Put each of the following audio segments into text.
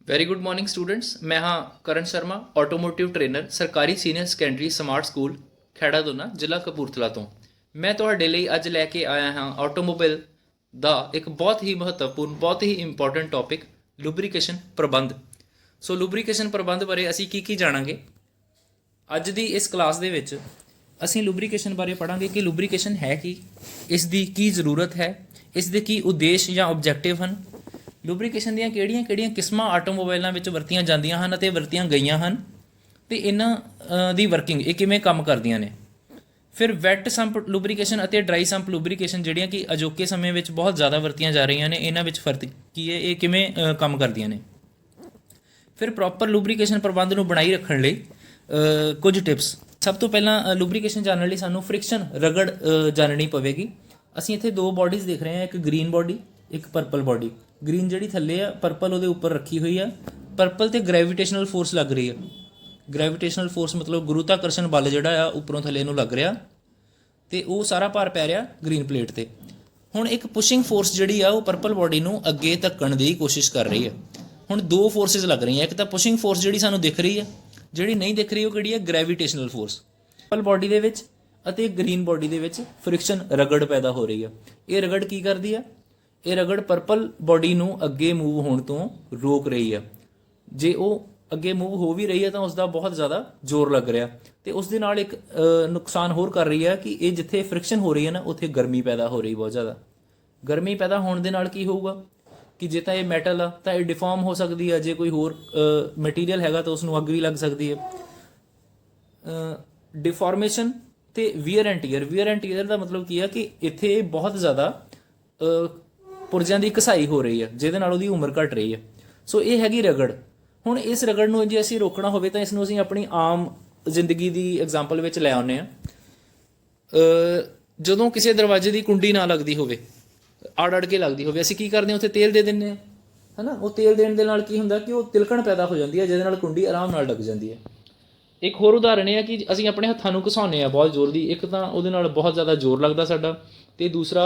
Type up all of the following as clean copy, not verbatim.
Very good morning students. ਮੈਂ ਹਾਂ ਕਰਨ ਸ਼ਰਮਾ, ਆਟੋਮੋਟਿਵ ਟ੍ਰੇਨਰ, ਸਰਕਾਰੀ ਸੀਨੀਅਰ ਸੈਕੰਡਰੀ ਸਮਾਰਟ ਸਕੂਲ ਖੈੜਾ ਦੋਨਾ, ਜ਼ਿਲ੍ਹਾ ਕਪੂਰਥਲਾ ਤੋਂ। ਮੈਂ ਤੁਹਾਡੇ ਲਈ ਅੱਜ ਲੈ ਕੇ ਆਇਆ ਹਾਂ ਆਟੋਮੋਬਾਈਲ ਦਾ ਇੱਕ ਬਹੁਤ ਹੀ ਮਹੱਤਵਪੂਰਨ, ਬਹੁਤ ਹੀ ਇੰਪੋਰਟੈਂਟ ਟੌਪਿਕ, ਲੁਬਰੀਕੇਸ਼ਨ ਪ੍ਰਬੰਧ। ਸੋ ਲੁਬਰੀਕੇਸ਼ਨ ਪ੍ਰਬੰਧ ਬਾਰੇ ਅਸੀਂ ਕੀ ਜਾਣਾਂਗੇ ਅੱਜ ਦੀ ਇਸ ਕਲਾਸ ਦੇ ਵਿੱਚ। ਅਸੀਂ ਲੁਬਰੀਕੇਸ਼ਨ ਬਾਰੇ ਪੜ੍ਹਾਂਗੇ ਕਿ ਲੁਬਰੀਕੇਸ਼ਨ ਹੈ ਕੀ, ਇਸ ਦੀ ਕੀ ਜ਼ਰੂਰਤ ਹੈ, ਇਸ ਦੇ ਕੀ ਉਦੇਸ਼ ਜਾਂ ਆਬਜੈਕਟਿਵ ਹਨ, ਲੁਬਰੀਕੇਸ਼ਨ ਦੀਆਂ ਕਿਹੜੀਆਂ ਕਿਸਮਾਂ ਆਟੋਮੋਬਾਈਲਾਂ ਵਿੱਚ ਵਰਤੀਆਂ ਜਾਂਦੀਆਂ ਹਨ ਅਤੇ ਵਰਤੀਆਂ ਗਈਆਂ ਹਨ, ਅਤੇ ਇਹਨਾਂ ਦੀ ਵਰਕਿੰਗ ਇਹ ਕਿਵੇਂ ਕੰਮ ਕਰਦੀਆਂ ਨੇ। ਫਿਰ ਵੈਟ ਸੰਪ ਲੁਬਰੀਕੇਸ਼ਨ ਅਤੇ ਡਰਾਈ ਸੰਪ ਲੁਬਰੀਕੇਸ਼ਨ ਜਿਹੜੀਆਂ ਕਿ ਅਜੋਕੇ ਸਮੇਂ ਵਿੱਚ ਬਹੁਤ ਜ਼ਿਆਦਾ ਵਰਤੀਆਂ ਜਾ ਰਹੀਆਂ ਨੇ, ਇਹਨਾਂ ਵਿੱਚ ਫਰਕ ਕੀ ਹੈ, ਇਹ ਕਿਵੇਂ ਕੰਮ ਕਰਦੀਆਂ ਨੇ। ਫਿਰ ਪ੍ਰੋਪਰ ਲੁਬਰੀਕੇਸ਼ਨ ਪ੍ਰਬੰਧ ਨੂੰ ਬਣਾਈ ਰੱਖਣ ਲਈ ਕੁਝ ਟਿਪਸ। ਸਭ ਤੋਂ ਪਹਿਲਾਂ ਲੁਬਰੀਕੇਸ਼ਨ ਜਾਣਨ ਲਈ ਸਾਨੂੰ ਫ੍ਰਿਕਸ਼ਨ ਰਗੜ ਜਾਣਨੀ ਪਵੇਗੀ। ਅਸੀਂ ਇੱਥੇ ਦੋ ਬਾਡੀਜ਼ ਦੇਖ ਰਹੇ ਹਾਂ, ਇੱਕ ਗ੍ਰੀਨ ਬਾਡੀ, ਇੱਕ ਪਰਪਲ ਬਾਡੀ। ਗ੍ਰੀਨ ਜਿਹੜੀ ਥੱਲੇ ਆ, ਪਰਪਲ ਉਹਦੇ ਉੱਪਰ ਰੱਖੀ ਹੋਈ ਆ। ਪਰਪਲ 'ਤੇ ਗ੍ਰੈਵੀਟੇਸ਼ਨਲ ਫੋਰਸ ਲੱਗ ਰਹੀ ਆ। ਗ੍ਰੈਵੀਟੇਸ਼ਨਲ ਫੋਰਸ ਮਤਲਬ ਗੁਰੂਤਾਕਰਸ਼ਣ ਬਲ ਜਿਹੜਾ ਆ ਉੱਪਰੋਂ ਥੱਲੇ ਨੂੰ ਲੱਗ ਰਿਹਾ, ਅਤੇ ਉਹ ਸਾਰਾ ਭਾਰ ਪੈ ਰਿਹਾ ਗ੍ਰੀਨ ਪਲੇਟ 'ਤੇ। ਹੁਣ ਇੱਕ ਪੁਸ਼ਿੰਗ ਫੋਰਸ ਜਿਹੜੀ ਆ ਉਹ ਪਰਪਲ ਬਾਡੀ ਨੂੰ ਅੱਗੇ ਧੱਕਣ ਦੀ ਕੋਸ਼ਿਸ਼ ਕਰ ਰਹੀ ਹੈ। ਹੁਣ ਦੋ ਫੋਰਸਿਸ ਲੱਗ ਰਹੀਆਂ, ਇੱਕ ਤਾਂ ਪੁਸ਼ਿੰਗ ਫੋਰਸ ਜਿਹੜੀ ਸਾਨੂੰ ਦਿਖ ਰਹੀ ਹੈ, ਜਿਹੜੀ ਨਹੀਂ ਦਿਖ ਰਹੀ ਉਹ ਕਿਹੜੀ ਹੈ, ਗ੍ਰੈਵੀਟੇਸ਼ਨਲ ਫੋਰਸ। ਪਰਪਲ ਬਾਡੀ ਦੇ ਵਿੱਚ ਅਤੇ ਗ੍ਰੀਨ ਬਾਡੀ ਦੇ ਵਿੱਚ ਫ੍ਰਿਕਸ਼ਨ ਰਗੜ ਪੈਦਾ ਹੋ ਰਹੀ ਆ। ਇਹ ਰਗੜ ਕੀ ਕਰਦੀ ਆ? ਇਹ ਰਗੜ ਪਰਪਲ ਬਾਡੀ ਨੂੰ ਅੱਗੇ ਮੂਵ ਹੋਣ ਤੋਂ ਰੋਕ ਰਹੀ ਆ। ਜੇ ਉਹ ਅੱਗੇ ਮੂਵ ਹੋ ਵੀ ਰਹੀ ਹੈ ਤਾਂ ਉਸ ਦਾ ਬਹੁਤ ਜ਼ਿਆਦਾ ਜ਼ੋਰ ਲੱਗ ਰਿਹਾ, ਅਤੇ ਉਸ ਦੇ ਨਾਲ ਇੱਕ ਨੁਕਸਾਨ ਹੋਰ ਕਰ ਰਹੀ ਹੈ ਕਿ ਇਹ ਜਿੱਥੇ ਫ੍ਰਿਕਸ਼ਨ ਹੋ ਰਹੀ ਹੈ ਨਾ, ਉੱਥੇ ਗਰਮੀ ਪੈਦਾ ਹੋ ਰਹੀ ਬਹੁਤ ਜ਼ਿਆਦਾ। ਗਰਮੀ ਪੈਦਾ ਹੋਣ ਦੇ ਨਾਲ ਕੀ ਹੋਊਗਾ ਕਿ ਜੇ ਤਾਂ ਇਹ ਮੈਟਲ ਆ ਤਾਂ ਇਹ ਡਿਫਾਰਮ ਹੋ ਸਕਦੀ ਆ, ਜੇ ਕੋਈ ਹੋਰ ਮਟੀਰੀਅਲ ਹੈਗਾ ਤਾਂ ਉਸ ਨੂੰ ਅੱਗ ਵੀ ਲੱਗ ਸਕਦੀ ਹੈ। ਡਿਫਾਰਮੇਸ਼ਨ ਅਤੇ wear and tear. Wear and tear ਦਾ ਮਤਲਬ ਕੀ ਆ ਕਿ ਇੱਥੇ ਬਹੁਤ ਜ਼ਿਆਦਾ ਪੁਰਜਿਆਂ ਦੀ ਘਸਾਈ ਹੋ ਰਹੀ ਹੈ, ਜਿਹਦੇ ਨਾਲ ਉਹਦੀ ਉਮਰ ਘਟ ਰਹੀ ਹੈ। ਸੋ ਇਹ ਹੈਗੀ ਰਗੜ। ਹੁਣ ਇਸ ਰਗੜ ਨੂੰ ਜੇ ਅਸੀਂ ਰੋਕਣਾ ਹੋਵੇ ਤਾਂ ਇਸ ਨੂੰ ਅਸੀਂ ਆਪਣੀ ਆਮ ਜ਼ਿੰਦਗੀ ਦੀ ਐਗਜ਼ਾਮਪਲ ਵਿੱਚ ਲੈ ਆਉਂਦੇ ਹਾਂ। ਜਦੋਂ ਕਿਸੇ ਦਰਵਾਜ਼ੇ ਦੀ ਕੁੰਡੀ ਨਾ ਲੱਗਦੀ ਹੋਵੇ, ਅੜ ਕੇ ਲੱਗਦੀ ਹੋਵੇ, ਅਸੀਂ ਕੀ ਕਰਦੇ ਹਾਂ, ਉੱਥੇ ਤੇਲ ਦੇ ਦਿੰਦੇ ਹਾਂ, ਹੈ ਨਾ। ਉਹ ਤੇਲ ਦੇਣ ਦੇ ਨਾਲ ਕੀ ਹੁੰਦਾ ਕਿ ਉਹ ਤਿਲਕਣ ਪੈਦਾ ਹੋ ਜਾਂਦੀ ਹੈ, ਜਿਹਦੇ ਨਾਲ ਕੁੰਡੀ ਆਰਾਮ ਨਾਲ ਲੱਗ ਜਾਂਦੀ ਹੈ। ਇੱਕ ਹੋਰ ਉਦਾਹਰਣ ਇਹ ਹੈ ਕਿ ਅਸੀਂ ਆਪਣੇ ਹੱਥਾਂ ਨੂੰ ਘਸਾਉਂਦੇ ਹਾਂ ਬਹੁਤ ਜ਼ੋਰ ਦੀ, ਇੱਕ ਤਾਂ ਉਹਦੇ ਨਾਲ ਬਹੁਤ ਜ਼ਿਆਦਾ ਜ਼ੋਰ ਲੱਗਦਾ ਸਾਡਾ, ਅਤੇ ਦੂਸਰਾ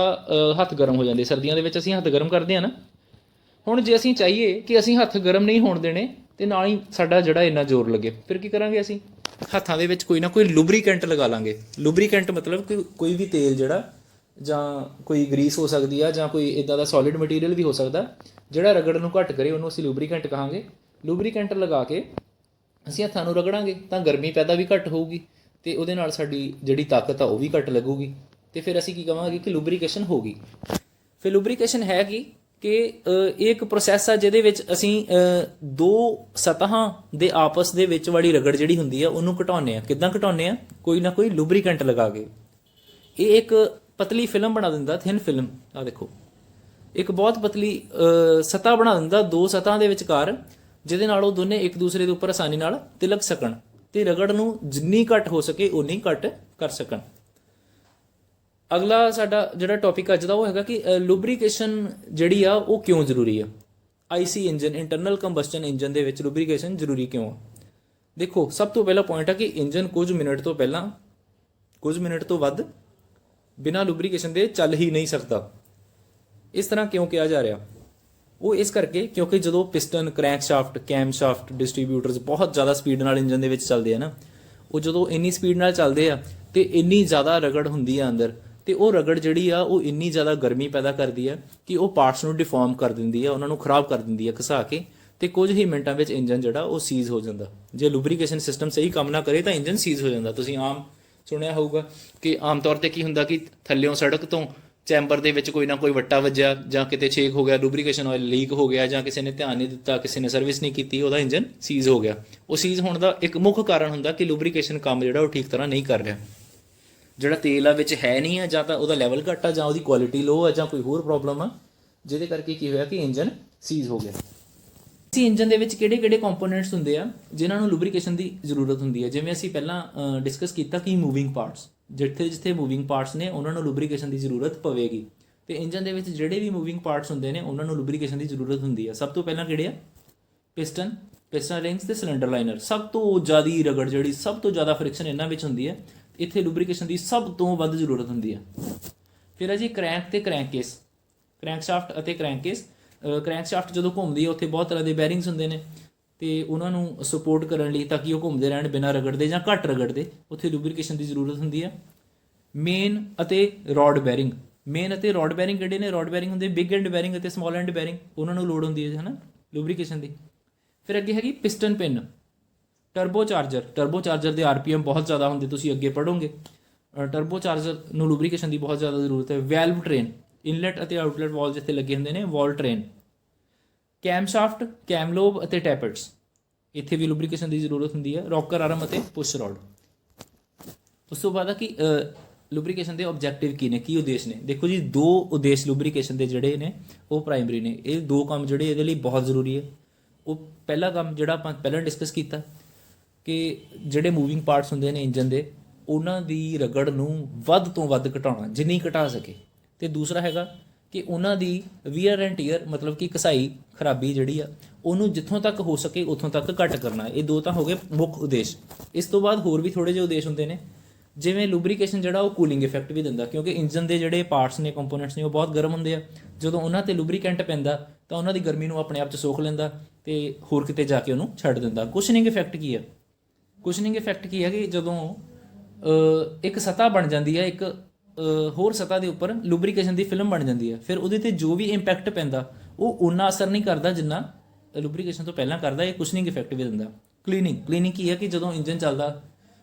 ਹੱਥ ਗਰਮ ਹੋ ਜਾਂਦੇ। ਸਰਦੀਆਂ ਦੇ ਵਿੱਚ ਅਸੀਂ ਹੱਥ ਗਰਮ ਕਰਦੇ ਹਾਂ ਨਾ। ਹੁਣ ਜੇ ਅਸੀਂ ਚਾਹੀਏ ਕਿ ਅਸੀਂ ਹੱਥ ਗਰਮ ਨਹੀਂ ਹੋਣ ਦੇਣੇ ਅਤੇ ਨਾਲ ਹੀ ਸਾਡਾ ਜਿਹੜਾ ਇੰਨਾ ਜ਼ੋਰ ਲੱਗੇ, ਫਿਰ ਕੀ ਕਰਾਂਗੇ? ਅਸੀਂ ਹੱਥਾਂ ਦੇ ਵਿੱਚ ਕੋਈ ਨਾ ਕੋਈ ਲੁਬਰੀਕੈਂਟ ਲਗਾ ਲਾਂਗੇ। ਲੁਬਰੀਕੈਂਟ ਮਤਲਬ ਕਿ ਕੋਈ ਵੀ ਤੇਲ ਜਿਹੜਾ, ਜਾਂ ਕੋਈ ਗਰੀਸ ਹੋ ਸਕਦੀ ਆ, ਜਾਂ ਕੋਈ ਇੱਦਾਂ ਦਾ ਸੋਲਿਡ ਮਟੀਰੀਅਲ ਵੀ ਹੋ ਸਕਦਾ ਜਿਹੜਾ ਰਗੜ ਨੂੰ ਘੱਟ ਕਰੇ, ਉਹਨੂੰ ਅਸੀਂ ਲੁਬਰੀਕੈਂਟ ਕਹਾਂਗੇ। ਲੁਬਰੀਕੈਂਟ ਲਗਾ ਕੇ ਅਸੀਂ ਹੱਥਾਂ ਨੂੰ ਰਗੜਾਂਗੇ ਤਾਂ ਗਰਮੀ ਪੈਦਾ ਵੀ ਘੱਟ ਹੋਊਗੀ, ਅਤੇ ਉਹਦੇ ਨਾਲ ਸਾਡੀ ਜਿਹੜੀ ਤਾਕਤ ਆ ਉਹ ਵੀ ਘੱਟ ਲੱਗੂਗੀ, ਅਤੇ ਫਿਰ ਅਸੀਂ ਕੀ ਕਹਾਂਗੇ ਕਿ ਲੁਬਰੀਕੇਸ਼ਨ ਹੋ ਗਈ। ਫਿਰ ਲੁਬਰੀਕੇਸ਼ਨ ਹੈ ਕਿ ਇਹ ਇੱਕ ਪ੍ਰੋਸੈਸ ਆ ਜਿਹਦੇ ਵਿੱਚ ਅਸੀਂ ਦੋ ਸਤਹਾਂ ਦੇ ਆਪਸ ਦੇ ਵਿੱਚ ਵਾਲੀ ਰਗੜ ਜਿਹੜੀ ਹੁੰਦੀ ਆ ਉਹਨੂੰ ਘਟਾਉਂਦੇ ਹਾਂ। ਕਿੱਦਾਂ ਘਟਾਉਂਦੇ ਹਾਂ? ਕੋਈ ਨਾ ਕੋਈ ਲੁਬਰੀਕੈਂਟ ਲਗਾ ਕੇ। ਇਹ ਇੱਕ ਪਤਲੀ ਫਿਲਮ ਬਣਾ ਦਿੰਦਾ, ਥਿਨ ਫਿਲਮ। ਆਹ ਦੇਖੋ, ਇੱਕ ਬਹੁਤ ਪਤਲੀ ਸਤ੍ਹਾ ਬਣਾ ਦਿੰਦਾ ਦੋ ਸਤਹਾਂ ਦੇ ਵਿਚਕਾਰ, ਜਿਹਦੇ ਨਾਲ ਉਹ ਦੋਨੇ ਇੱਕ ਦੂਸਰੇ ਦੇ ਉੱਪਰ ਆਸਾਨੀ ਨਾਲ ਤਿਲਕ ਸਕਣ ਅਤੇ ਰਗੜ ਨੂੰ ਜਿੰਨੀ ਘੱਟ ਹੋ ਸਕੇ ਉਨੀ ਘੱਟ ਕਰ ਸਕਣ। ਅਗਲਾ ਸਾਡਾ ਜਿਹੜਾ ਟੌਪਿਕ ਅੱਜ ਦਾ ਉਹ ਹੈਗਾ ਕਿ ਲੁਬਰੀਕੇਸ਼ਨ ਜਿਹੜੀ ਆ ਉਹ ਕਿਉਂ ਜ਼ਰੂਰੀ ਆ। ਆਈਸੀ ਇੰਜਨ, ਇੰਟਰਨਲ ਕੰਬਸਸ਼ਨ ਇੰਜਨ ਦੇ ਵਿੱਚ ਲੁਬਰੀਕੇਸ਼ਨ ਜ਼ਰੂਰੀ ਕਿਉਂ ਆ? ਦੇਖੋ, ਸਭ ਤੋਂ ਪਹਿਲਾ ਪੁਆਇੰਟ ਆ ਕਿ ਇੰਜਨ ਕੁਝ ਮਿੰਟ ਤੋਂ ਪਹਿਲਾਂ, ਕੁਝ ਮਿੰਟ ਤੋਂ ਵੱਧ ਬਿਨਾਂ ਲੁਬਰੀਕੇਸ਼ਨ ਦੇ ਚੱਲ ਹੀ ਨਹੀਂ ਸਕਦਾ। ਇਸ ਤਰ੍ਹਾਂ ਕਿਉਂ ਕਿਹਾ ਜਾ ਰਿਹਾ? ਉਹ ਇਸ ਕਰਕੇ ਕਿਉਂਕਿ ਜਦੋਂ ਪਿਸਟਨ, ਕਰੈਂਕ ਸ਼ਾਫਟ, ਕੈਮ ਸ਼ਾਫਟ, ਡਿਸਟਰੀਬਿਊਟਰਸ ਬਹੁਤ ਜ਼ਿਆਦਾ ਸਪੀਡ ਨਾਲ ਇੰਜਨ ਦੇ ਵਿੱਚ ਚੱਲਦੇ ਆ ਨਾ, ਉਹ ਜਦੋਂ ਇੰਨੀ ਸਪੀਡ ਨਾਲ ਚੱਲਦੇ ਆ ਅਤੇ ਇੰਨੀ ਜ਼ਿਆਦਾ ਰਗੜ ਹੁੰਦੀ ਆ ਅੰਦਰ, ਅਤੇ ਉਹ ਰਗੜ ਜਿਹੜੀ ਆ ਉਹ ਇੰਨੀ ਜ਼ਿਆਦਾ ਗਰਮੀ ਪੈਦਾ ਕਰਦੀ ਆ ਕਿ ਉਹ ਪਾਰਟਸ ਨੂੰ ਡਿਫਾਰਮ ਕਰ ਦਿੰਦੀ ਆ, ਉਹਨਾਂ ਨੂੰ ਖਰਾਬ ਕਰ ਦਿੰਦੀ ਆ ਘਸਾ ਕੇ, ਅਤੇ ਕੁਝ ਹੀ ਮਿੰਟਾਂ ਵਿੱਚ ਇੰਜਨ ਜਿਹੜਾ ਉਹ ਸੀਜ਼ ਹੋ ਜਾਂਦਾ। ਜੇ ਲੁਬਰੀਕੇਸ਼ਨ ਸਿਸਟਮ ਸਹੀ ਕੰਮ ਨਾ ਕਰੇ ਤਾਂ ਇੰਜਨ ਸੀਜ਼ ਹੋ ਜਾਂਦਾ। ਤੁਸੀਂ ਆਮ ਸੁਣਿਆ ਹੋਊਗਾ ਕਿ ਆਮ ਤੌਰ 'ਤੇ ਕੀ ਹੁੰਦਾ ਕਿ ਥੱਲਿਓਂ ਸੜਕ ਤੋਂ ਚੈਂਬਰ ਦੇ ਵਿੱਚ ਕੋਈ ਨਾ ਕੋਈ ਵੱਟਾ ਵੱਜਿਆ, ਜਾਂ ਕਿਤੇ ਛੇਕ ਹੋ ਗਿਆ, ਲੁਬਰੀਕੇਸ਼ਨ ਆਇਲ ਲੀਕ ਹੋ ਗਿਆ, ਜਾਂ ਕਿਸੇ ਨੇ ਧਿਆਨ ਨਹੀਂ ਦਿੱਤਾ, ਕਿਸੇ ਨੇ ਸਰਵਿਸ ਨਹੀਂ ਕੀਤੀ, ਉਹਦਾ ਇੰਜਨ ਸੀਜ਼ ਹੋ ਗਿਆ। ਉਹ ਸੀਜ਼ ਹੋਣ ਦਾ ਇੱਕ ਮੁੱਖ ਕਾਰਨ ਹੁੰਦਾ ਕਿ ਲੁਬਰੀਕੇਸ਼ਨ ਕੰਮ ਜਿਹੜਾ ਉਹ ਠੀਕ ਤਰ੍ਹਾਂ ਨਹੀਂ ਕਰ ਰਿਹਾ। ਜਿਹੜਾ ਤੇਲ ਆ ਵਿੱਚ ਹੈ ਨਹੀਂ ਆ, ਜਾਂ ਤਾਂ ਉਹਦਾ ਲੈਵਲ ਘੱਟ ਆ, ਜਾਂ ਉਹਦੀ ਕੁਆਲਿਟੀ ਲੋ ਆ, ਜਾਂ ਕੋਈ ਹੋਰ ਪ੍ਰੋਬਲਮ ਆ, ਜਿਹਦੇ ਕਰਕੇ ਕੀ ਹੋਇਆ ਕਿ ਇੰਜਨ ਸੀਜ਼ ਹੋ ਗਿਆ। ਇਸ ਇੰਜਨ ਦੇ ਵਿੱਚ ਕਿਹੜੇ ਕੰਪੋਨੈਂਟਸ ਹੁੰਦੇ ਆ ਜਿਨ੍ਹਾਂ ਨੂੰ ਲੁਬਰੀਕੇਸ਼ਨ ਦੀ ਜ਼ਰੂਰਤ ਹੁੰਦੀ ਹੈ? ਜਿਵੇਂ ਅਸੀਂ ਪਹਿਲਾਂ ਡਿਸਕਸ ਕੀਤਾ ਕਿ ਮੂਵਿੰਗ ਪਾਰਟਸ, ਜਿੱਥੇ ਮੂਵਿੰਗ ਪਾਰਟਸ ਨੇ ਉਹਨਾਂ ਨੂੰ ਲੁਬਰੀਕੇਸ਼ਨ ਦੀ ਜ਼ਰੂਰਤ ਪਵੇਗੀ, ਅਤੇ ਇੰਜਨ ਦੇ ਵਿੱਚ ਜਿਹੜੇ ਵੀ ਮੂਵਿੰਗ ਪਾਰਟਸ ਹੁੰਦੇ ਨੇ ਉਹਨਾਂ ਨੂੰ ਲੁਬਰੀਕੇਸ਼ਨ ਦੀ ਜ਼ਰੂਰਤ ਹੁੰਦੀ ਹੈ। ਸਭ ਤੋਂ ਪਹਿਲਾਂ ਕਿਹੜੇ ਆ? ਪਿਸਟਨ ਰਿੰਗਸ ਅਤੇ ਸਿਲੰਡਰ ਲਾਈਨਰ। ਸਭ ਤੋਂ ਜ਼ਿਆਦਾ ਰਗੜ ਜਿਹੜੀ, ਸਭ ਤੋਂ ਜ਼ਿਆਦਾ ਫ੍ਰਿਕਸ਼ਨ ਇਹਨਾਂ ਵਿੱਚ ਹੁੰਦੀ ਹੈ। ਇੱਥੇ ਲੁਬਰੀਕੇਸ਼ਨ ਦੀ ਸਭ ਤੋਂ ਵੱਧ ਜ਼ਰੂਰਤ ਹੁੰਦੀ ਹੈ। ਫਿਰ ਹੈ ਜੀ ਕਰੈਂਕ ਅਤੇ ਕਰੈਂਕ ਕੇਸ, ਕਰੈਂਕ ਸ਼ਾਫਟ ਅਤੇ ਕਰੈਂਕ ਕੇਸ। ਕਰੈਂਕ ਸ਼ਾਫਟ ਜਦੋਂ ਘੁੰਮਦੀ ਹੈ ਉੱਥੇ ਬਹੁਤ ਤਰ੍ਹਾਂ ਦੇ ਬੈਰਿੰਗਸ ਹੁੰਦੇ ਨੇ ਅਤੇ ਉਹਨਾਂ ਨੂੰ ਸਪੋਰਟ ਕਰਨ ਲਈ ਤਾਂ ਕਿ ਉਹ ਘੁੰਮਦੇ ਰਹਿਣ ਬਿਨਾਂ ਰਗੜਦੇ ਜਾਂ ਘੱਟ ਰਗੜਦੇ, ਉੱਥੇ ਲੂਬਰੀਕੇਸ਼ਨ ਦੀ ਜ਼ਰੂਰਤ ਹੁੰਦੀ ਹੈ। ਮੇਨ ਅਤੇ ਰੋਡ ਬੈਰਿੰਗ, ਮੇਨ ਅਤੇ ਰੋਡ ਬੈਰਿੰਗ ਕਿਹੜੇ ਨੇ? ਰੋਡ ਬੈਰਿੰਗ ਹੁੰਦੇ ਬਿਗ ਐਂਡ ਬੈਰਿੰਗ ਅਤੇ ਸਮਾਲ ਐਂਡ ਬੈਰਿੰਗ, ਉਹਨਾਂ ਨੂੰ ਲੋੜ ਹੁੰਦੀ ਹੈ ਲੂਬਰੀਕੇਸ਼ਨ ਦੀ। ਫਿਰ ਅੱਗੇ ਹੈਗੀ ਪਿਸਟਨ ਪਿਨ, ਟਰਬੋ ਚਾਰਜਰ ਦੇ RPM ਬਹੁਤ ਜ਼ਿਆਦਾ ਹੁੰਦੇ, ਤੁਸੀਂ ਅੱਗੇ ਪੜ੍ਹੋਗੇ। ਟਰਬੋ ਚਾਰਜਰ ਨੂੰ ਲੂਬਰੀਕੇਸ਼ਨ ਦੀ ਬਹੁਤ ਜ਼ਿਆਦਾ ਜ਼ਰੂਰਤ ਹੈ। ਵੈਲਵ ਟ੍ਰੇਨ, ਇਨਲੈਟ ਅਤੇ ਆਊਟਲੈਟ ਵਾਲ ਜਿੱਥੇ ਲੱਗੇ ਹੁੰਦੇ ਨੇ, ਵਾਲ ਟ੍ਰੇਨ। ਕੈਮ ਸ਼ਾਫਟ, ਕੈਮ ਲੋਬ ਅਤੇ ਟੈਪਟਸ, ਇੱਥੇ ਵੀ ਲੂਬਰੀਕੇਸ਼ਨ ਦੀ ਜ਼ਰੂਰਤ ਹੁੰਦੀ ਹੈ। ਰੌਕਰ ਆਰਮ ਅਤੇ ਪੁਸ਼ ਰੋਡ। ਉਸ ਤੋਂ ਬਾਅਦ ਆ ਕਿ ਲੂਬਰੀਕੇਸ਼ਨ ਦੇ ਆਬਜੈਕਟਿਵ ਕੀ ਨੇ, ਕੀ ਉਦੇਸ਼ ਨੇ? ਦੇਖੋ ਜੀ, 2 ਉਦੇਸ਼ ਲੂਬਰੀਕੇਸ਼ਨ ਦੇ ਜਿਹੜੇ ਨੇ ਉਹ ਪ੍ਰਾਇਮਰੀ ਨੇ। ਇਹ 2 ਕੰਮ ਜਿਹੜੇ ਇਹਦੇ ਲਈ ਬਹੁਤ ਜ਼ਰੂਰੀ ਹੈ। ਉਹ ਪਹਿਲਾ ਕੰਮ ਜਿਹੜਾ ਆਪਾਂ ਪਹਿਲਾਂ ਡਿਸਕਸ ਕੀਤਾ ਕਿ ਜਿਹੜੇ ਮੂਵਿੰਗ ਪਾਰਟਸ ਹੁੰਦੇ ਨੇ ਇੰਜਨ ਦੇ, ਉਹਨਾਂ ਦੀ ਰਗੜ ਨੂੰ ਵੱਧ ਤੋਂ ਵੱਧ ਘਟਾਉਣਾ, ਜਿੰਨੀ ਘਟਾ ਸਕੇ। ਅਤੇ ਦੂਸਰਾ ਹੈਗਾ ਕਿ ਉਹਨਾਂ ਦੀ ਵੀਅਰ ਐਂਡ ਟੀਅਰ, ਮਤਲਬ ਕਿ ਘਸਾਈ ਖਰਾਬੀ ਜਿਹੜੀ ਆ ਉਹਨੂੰ ਜਿੱਥੋਂ ਤੱਕ ਹੋ ਸਕੇ ਉੱਥੋਂ ਤੱਕ ਘੱਟ ਕਰਨਾ। ਇਹ 2 ਤਾਂ ਹੋ ਗਏ ਮੁੱਖ ਉਦੇਸ਼। ਇਸ ਤੋਂ ਬਾਅਦ ਹੋਰ ਵੀ ਥੋੜ੍ਹੇ ਜਿਹੇ ਉਦੇਸ਼ ਹੁੰਦੇ ਨੇ, ਜਿਵੇਂ ਲੂਬਰੀਕੇਸ਼ਨ ਜਿਹੜਾ ਉਹ ਕੂਲਿੰਗ ਇਫੈਕਟ ਵੀ ਦਿੰਦਾ, ਕਿਉਂਕਿ ਇੰਜਨ ਦੇ ਜਿਹੜੇ ਪਾਰਟਸ ਨੇ, ਕੰਪੋਨੈਂਟਸ ਨੇ, ਉਹ ਬਹੁਤ ਗਰਮ ਹੁੰਦੇ ਆ। ਜਦੋਂ ਉਹਨਾਂ 'ਤੇ ਲੂਬਰੀਕੈਂਟ ਪੈਂਦਾ ਤਾਂ ਉਹਨਾਂ ਦੀ ਗਰਮੀ ਨੂੰ ਆਪਣੇ ਆਪ 'ਚ ਸੋਖ ਲੈਂਦਾ ਅਤੇ ਹੋਰ ਕਿਤੇ ਜਾ ਕੇ ਉਹਨੂੰ ਛੱਡ ਦਿੰਦਾ। ਕੁਸ਼ਨਿੰਗ ਇਫੈਕਟ ਕੀ ਹੈ? ਕੁਸ਼ਨਿੰਗ ਇਫੈਕਟ ਕੀ ਹੈ ਕਿ ਜਦੋਂ ਇੱਕ ਸਤ੍ਹਾ ਬਣ ਜਾਂਦੀ ਹੈ, ਇੱਕ ਹੋਰ ਸਤ੍ਹਾ ਦੇ ਉੱਪਰ ਲੂਬਰੀਕੇਸ਼ਨ ਦੀ ਫਿਲਮ ਬਣ ਜਾਂਦੀ ਹੈ, ਫਿਰ ਉਹਦੇ 'ਤੇ ਜੋ ਵੀ ਇੰਪੈਕਟ ਪੈਂਦਾ ਉਹ ਓਨਾ ਅਸਰ ਨਹੀਂ ਕਰਦਾ ਜਿੰਨਾ ਲੂਬਰੀਕੇਸ਼ਨ ਤੋਂ ਪਹਿਲਾਂ ਕਰਦਾ। ਇਹ ਕੁਸ਼ਨਿੰਗ ਇਫੈਕਟ ਵੀ ਦਿੰਦਾ। ਕਲੀਨਿੰਗ ਕੀ ਹੈ ਕਿ ਜਦੋਂ ਇੰਜਨ ਚੱਲਦਾ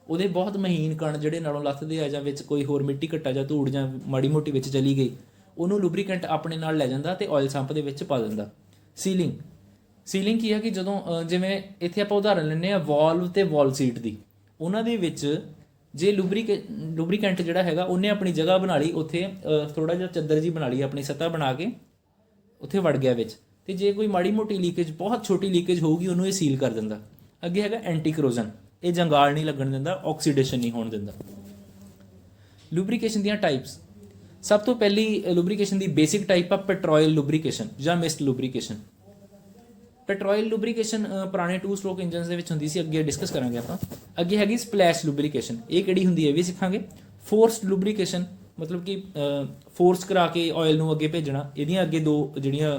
ਉਹਦੇ ਬਹੁਤ ਮਹੀਨ ਕਣ ਜਿਹੜੇ ਨਾਲੋਂ ਲੱਥਦੇ ਆ, ਜਾਂ ਵਿੱਚ ਕੋਈ ਹੋਰ ਮਿੱਟੀ ਘੱਟਾ ਜਾਂ ਧੂੜ ਜਾਂ ਮਾੜੀ ਮੋਟੀ ਵਿੱਚ ਚਲੀ ਗਈ, ਉਹਨੂੰ ਲੂਬਰੀਕੈਂਟ ਆਪਣੇ ਨਾਲ ਲੈ ਜਾਂਦਾ ਅਤੇ ਆਇਲ ਸੰਪ ਦੇ ਵਿੱਚ ਪਾ ਦਿੰਦਾ। ਸੀਲਿੰਗ ਕੀ ਹੈ ਕਿ ਜਦੋਂ ਜਿਵੇਂ ਇੱਥੇ ਆਪਾਂ ਉਦਾਹਰਨ ਲੈਂਦੇ ਹਾਂ ਵਾਲਵ ਅਤੇ ਵਾਲ ਸੀਟ ਦੀ, ਉਹਨਾਂ ਦੇ ਵਿੱਚ ਜੇ ਲੂਬਰੀਕੈਂਟ ਜਿਹੜਾ ਹੈਗਾ ਉਹਨੇ ਆਪਣੀ ਜਗ੍ਹਾ ਬਣਾ ਲਈ, ਉੱਥੇ ਥੋੜ੍ਹਾ ਜਿਹਾ ਚੱਦਰ ਜੀ ਬਣਾ ਲਈ, ਆਪਣੀ ਸਤ੍ਹਾ ਬਣਾ ਕੇ ਉੱਥੇ ਵੜ ਗਿਆ ਵਿੱਚ, ਅਤੇ ਜੇ ਕੋਈ ਮਾੜੀ ਮੋਟੀ ਲੀਕੇਜ, ਬਹੁਤ ਛੋਟੀ ਲੀਕੇਜ ਹੋਊਗੀ, ਉਹਨੂੰ ਇਹ ਸੀਲ ਕਰ ਦਿੰਦਾ। ਅੱਗੇ ਹੈਗਾ ਐਂਟੀ ਕਰੋਜ਼ਨ, ਇਹ ਜੰਗਾਲ ਨਹੀਂ ਲੱਗਣ ਦਿੰਦਾ, ਆਕਸੀਡੇਸ਼ਨ ਨਹੀਂ ਹੋਣ ਦਿੰਦਾ। ਲੂਬਰੀਕੇਸ਼ਨ ਦੀਆਂ ਟਾਈਪਸ, ਸਭ ਤੋਂ ਪਹਿਲੀ ਲੂਬਰੀਕੇਸ਼ਨ ਦੀ ਬੇਸਿਕ ਟਾਈਪ ਆ ਪੈਟਰੋਇਲ ਲੂਬਰੀਕੇਸ਼ਨ ਜਾਂ ਮਿਸਟ ਲੂਬਰੀਕੇਸ਼ਨ। ਪੈਟਰੋਇਲ ਲੂਬਰੀਕੇਸ਼ਨ ਪੁਰਾਣੇ 2 ਸਟ੍ਰੋਕ ਇੰਜਨਸ ਦੇ ਵਿੱਚ ਹੁੰਦੀ ਸੀ, ਅੱਗੇ ਡਿਸਕਸ ਕਰਾਂਗੇ ਆਪਾਂ। ਅੱਗੇ ਹੈਗੀ ਸਪਲੈਸ਼ ਲੂਬਰੀਕੇਸ਼ਨ, ਇਹ ਕਿਹੜੀ ਹੁੰਦੀ ਹੈ ਇਹ ਵੀ ਸਿੱਖਾਂਗੇ। ਫੋਰਸਡ ਲੂਬਰੀਕੇਸ਼ਨ, ਮਤਲਬ ਕਿ ਫੋਰਸ ਕਰਾ ਕੇ ਆਇਲ ਨੂੰ ਅੱਗੇ ਭੇਜਣਾ। ਇਹਦੀਆਂ ਅੱਗੇ 2 ਜਿਹੜੀਆਂ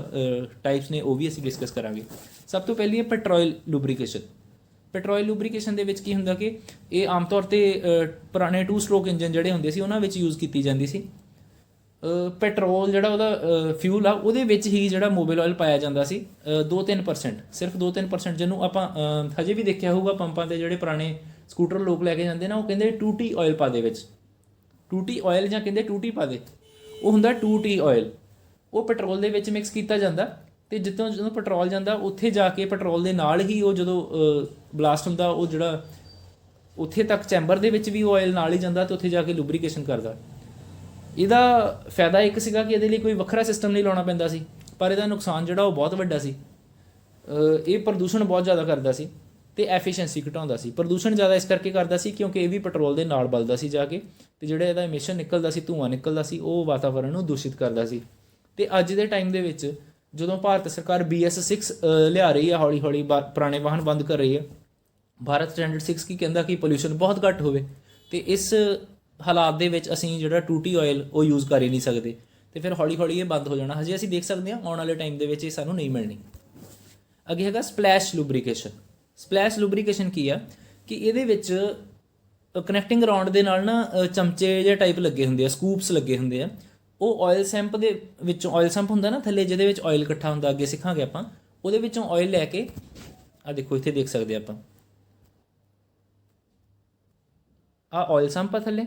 ਟਾਈਪਸ ਨੇ ਉਹ ਵੀ ਅਸੀਂ ਡਿਸਕਸ ਕਰਾਂਗੇ। ਸਭ ਤੋਂ ਪਹਿਲੀ ਹੈ ਪੈਟਰੋਇਲ ਲੂਬਰੀਕੇਸ਼ਨ। ਪੈਟਰੋਇਲ ਲੂਬਰੀਕੇਸ਼ਨ ਦੇ ਵਿੱਚ ਕੀ ਹੁੰਦਾ ਕਿ ਇਹ ਆਮ ਤੌਰ 'ਤੇ ਪੁਰਾਣੇ 2 ਸਟ੍ਰੋਕ ਇੰਜਨ ਜਿਹੜੇ ਹੁੰਦੇ ਸੀ ਉਹਨਾਂ ਵਿੱਚ ਯੂਜ਼ ਕੀਤੀ ਜਾਂਦੀ ਸੀ। ਪੈਟਰੋਲ ਜਿਹੜਾ ਉਹਦਾ ਫਿਊਲ ਆ, ਉਹਦੇ ਵਿੱਚ ਹੀ ਜਿਹੜਾ ਮੋਬਿਲ ਆਇਲ ਪਾਇਆ ਜਾਂਦਾ ਸੀ, 2-3%, ਸਿਰਫ 2-3%, ਜਿਹਨੂੰ ਆਪਾਂ ਹਜੇ ਵੀ ਦੇਖਿਆ ਹੋਊਗਾ ਪੰਪਾਂ 'ਤੇ ਜਿਹੜੇ ਪੁਰਾਣੇ ਸਕੂਟਰ ਲੋਕ ਲੈ ਕੇ ਜਾਂਦੇ ਨਾ, ਉਹ ਕਹਿੰਦੇ 2T ਆਇਲ ਪਾ ਦੇ ਵਿੱਚ, 2T ਆਇਲ ਜਾਂ ਕਹਿੰਦੇ 2T ਪਾ ਦੇ, ਉਹ ਹੁੰਦਾ 2T ਆਇਲ। ਉਹ ਪੈਟਰੋਲ ਦੇ ਵਿੱਚ ਮਿਕਸ ਕੀਤਾ ਜਾਂਦਾ ਅਤੇ ਜਦੋਂ ਪੈਟਰੋਲ ਜਾਂਦਾ ਉੱਥੇ ਜਾ ਕੇ ਪੈਟਰੋਲ ਦੇ ਨਾਲ ਹੀ ਉਹ ਜਦੋਂ ਬਲਾਸਟ ਹੁੰਦਾ, ਉਹ ਜਿਹੜਾ ਉੱਥੇ ਤੱਕ ਚੈਂਬਰ ਦੇ ਵਿੱਚ ਵੀ ਉਹ ਆਇਲ ਨਾਲ ਹੀ ਜਾਂਦਾ ਅਤੇ ਉੱਥੇ ਜਾ ਕੇ ਲੂਬਰੀਕੇਸ਼ਨ ਕਰਦਾ। ਇਹਦਾ ਫਾਇਦਾ ਇੱਕ ਸੀਗਾ ਕਿ ਇਹਦੇ ਲਈ ਕੋਈ ਵੱਖਰਾ ਸਿਸਟਮ ਨਹੀਂ ਲਾਉਣਾ ਪੈਂਦਾ ਸੀ, ਪਰ ਇਹਦਾ ਨੁਕਸਾਨ ਜਿਹੜਾ ਉਹ ਬਹੁਤ ਵੱਡਾ ਸੀ। ਇਹ ਪ੍ਰਦੂਸ਼ਣ ਬਹੁਤ ਜ਼ਿਆਦਾ ਕਰਦਾ ਸੀ ਅਤੇ ਐਫੀਸ਼ੀਐਂਸੀ ਘਟਾਉਂਦਾ ਸੀ। ਪ੍ਰਦੂਸ਼ਣ ਜ਼ਿਆਦਾ ਇਸ ਕਰਕੇ ਕਰਦਾ ਸੀ ਕਿਉਂਕਿ ਇਹ ਵੀ ਪੈਟਰੋਲ ਦੇ ਨਾਲ ਬਲਦਾ ਸੀ ਜਾ ਕੇ, ਅਤੇ ਜਿਹੜਾ ਇਹਦਾ ਐਮਿਸ਼ਨ ਨਿਕਲਦਾ ਸੀ, ਧੂੰਆਂ ਨਿਕਲਦਾ ਸੀ, ਉਹ ਵਾਤਾਵਰਨ ਨੂੰ ਦੂਸ਼ਿਤ ਕਰਦਾ ਸੀ। ਅਤੇ ਅੱਜ ਦੇ ਟਾਈਮ ਦੇ ਵਿੱਚ ਜਦੋਂ ਭਾਰਤ ਸਰਕਾਰ BS6 ਲਿਆ ਰਹੀ ਹੈ, ਹੌਲੀ ਹੌਲੀ ਪੁਰਾਣੇ ਵਾਹਨ ਬੰਦ ਕਰ ਰਹੀ ਹੈ, ਭਾਰਤ ਸਟੈਂਡਰਡ 6 ਕੀ ਕਹਿੰਦਾ ਕਿ ਪੋਲਿਊਸ਼ਨ ਬਹੁਤ ਘੱਟ ਹੋਵੇ, ਅਤੇ ਇਸ ਹਾਲਾਤ ਦੇ ਵਿੱਚ ਅਸੀਂ ਜਿਹੜਾ 2T ਆਇਲ ਉਹ ਯੂਜ਼ ਕਰ ਹੀ ਨਹੀਂ ਸਕਦੇ, ਅਤੇ ਫਿਰ ਹੌਲੀ ਹੌਲੀ ਇਹ ਬੰਦ ਹੋ ਜਾਣਾ। ਹਜੇ ਅਸੀਂ ਦੇਖ ਸਕਦੇ ਹਾਂ ਆਉਣ ਵਾਲੇ ਟਾਈਮ ਦੇ ਵਿੱਚ ਇਹ ਸਾਨੂੰ ਨਹੀਂ ਮਿਲਣੀ। ਅੱਗੇ ਹੈਗਾ ਸਪਲੈਸ਼ ਲੂਬਰੀਕੇਸ਼ਨ। ਸਪਲੈਸ਼ ਲੂਬਰੀਕੇਸ਼ਨ ਕੀ ਆ ਕਿ ਇਹਦੇ ਵਿੱਚ ਕਨੈਕਟਿੰਗ ਰਾਉਂਡ ਦੇ ਨਾਲ ਨਾ ਚਮਚੇ ਜਿਹੇ ਟਾਈਪ ਲੱਗੇ ਹੁੰਦੇ ਆ, ਸਕੂਪਸ ਲੱਗੇ ਹੁੰਦੇ ਆ। ਉਹ ਆਇਲ ਸੰਪ ਦੇ ਵਿੱਚੋਂ, ਆਇਲ ਸੰਪ ਹੁੰਦਾ ਨਾ ਥੱਲੇ ਜਿਹਦੇ ਵਿੱਚ ਆਇਲ ਇਕੱਠਾ ਹੁੰਦਾ, ਅੱਗੇ ਸਿੱਖਾਂਗੇ ਆਪਾਂ, ਉਹਦੇ ਵਿੱਚੋਂ ਆਇਲ ਲੈ ਕੇ, ਆਹ ਦੇਖੋ ਇੱਥੇ ਦੇਖ ਸਕਦੇ ਆਪਾਂ, ਆਹ ਆਇਲ ਸੰਪ ਆ ਥੱਲੇ,